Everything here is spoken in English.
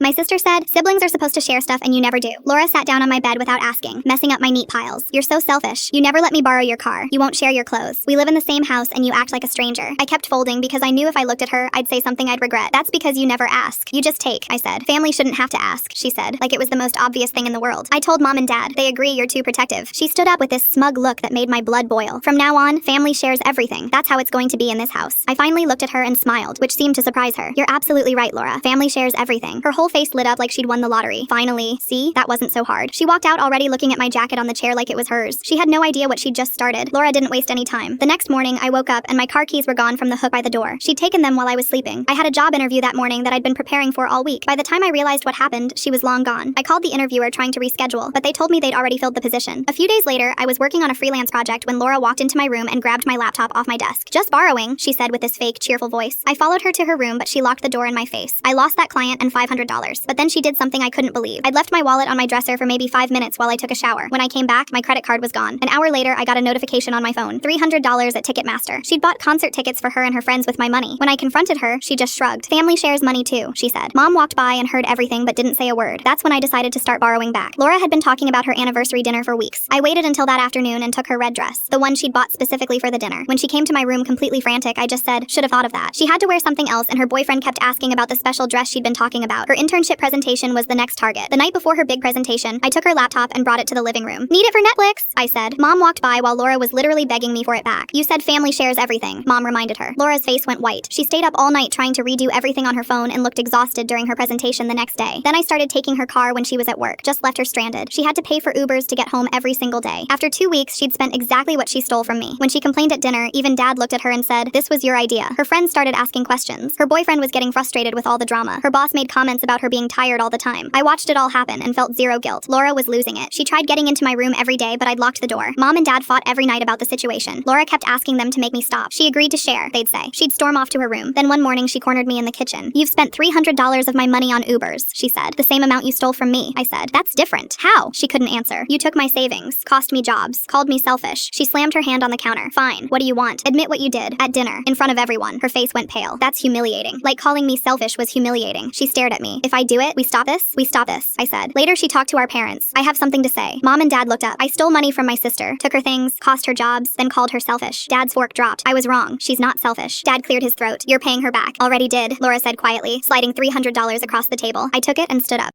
My sister said, siblings are supposed to share stuff and you never do. Laura sat down on my bed without asking, messing up my neat piles. You're so selfish. You never let me borrow your car. You won't share your clothes. We live in the same house and you act like a stranger. I kept folding because I knew if I looked at her, I'd say something I'd regret. That's because you never ask. You just take, I said. Family shouldn't have to ask, she said, like it was the most obvious thing in the world. I told Mom and Dad. They agree you're too protective. She stood up with this smug look that made my blood boil. From now on, family shares everything. That's how it's going to be in this house. I finally looked at her and smiled, which seemed to surprise her. You're absolutely right, Laura. Family shares everything. Her whole face lit up like she'd won the lottery. Finally, see? That wasn't so hard. She walked out already looking at my jacket on the chair like it was hers. She had no idea what she'd just started. Laura didn't waste any time. The next morning, I woke up and my car keys were gone from the hook by the door. She'd taken them while I was sleeping. I had a job interview that morning that I'd been preparing for all week. By the time I realized what happened, she was long gone. I called the interviewer trying to reschedule, but they told me they'd already filled the position. A few days later, I was working on a freelance project when Laura walked into my room and grabbed my laptop off my desk. Just borrowing, she said with this fake, cheerful voice. I followed her to her room, but she locked the door in my face. I lost that client and $500. But then she did something I couldn't believe. I'd left my wallet on my dresser for maybe 5 minutes while I took a shower. When I came back, my credit card was gone. An hour later, I got a notification on my phone. $300 at Ticketmaster. She'd bought concert tickets for her and her friends with my money. When I confronted her, she just shrugged. Family shares money too, she said. Mom walked by and heard everything but didn't say a word. That's when I decided to start borrowing back. Laura had been talking about her anniversary dinner for weeks. I waited until that afternoon and took her red dress, the one she'd bought specifically for the dinner. When she came to my room completely frantic, I just said, should have thought of that. She had to wear something else and her boyfriend kept asking about the special dress she'd been talking about. Her internship presentation was the next target. The night before her big presentation, I took her laptop and brought it to the living room. Need it for Netflix, I said. Mom walked by while Laura was literally begging me for it back. You said family shares everything, Mom reminded her. Laura's face went white. She stayed up all night trying to redo everything on her phone and looked exhausted during her presentation the next day. Then I started taking her car when she was at work, just left her stranded. She had to pay for Ubers to get home every single day. After 2 weeks, she'd spent exactly what she stole from me. When she complained at dinner, even Dad looked at her and said, this was your idea. Her friends started asking questions. Her boyfriend was getting frustrated with all the drama. Her boss made comments about her being tired all the time. I watched it all happen and felt zero guilt. Laura was losing it. She tried getting into my room every day, but I'd locked the door. Mom and Dad fought every night about the situation. Laura kept asking them to make me stop. She agreed to share, they'd say. She'd storm off to her room. Then one morning, she cornered me in the kitchen. You've spent $300 of my money on Ubers, she said. The same amount you stole from me, I said. That's different. How? She couldn't answer. You took my savings, cost me jobs, called me selfish. She slammed her hand on the counter. Fine. What do you want? Admit what you did. At dinner, in front of everyone. Her face went pale. That's humiliating. Like calling me selfish was humiliating. She stared at me. If I do it, we stop this? We stop this, I said. Later, she talked to our parents. I have something to say. Mom and Dad looked up. I stole money from my sister, took her things, cost her jobs, then called her selfish. Dad's fork dropped. I was wrong. She's not selfish. Dad cleared his throat. You're paying her back. Already did, Laura said quietly, sliding $300 across the table. I took it and stood up.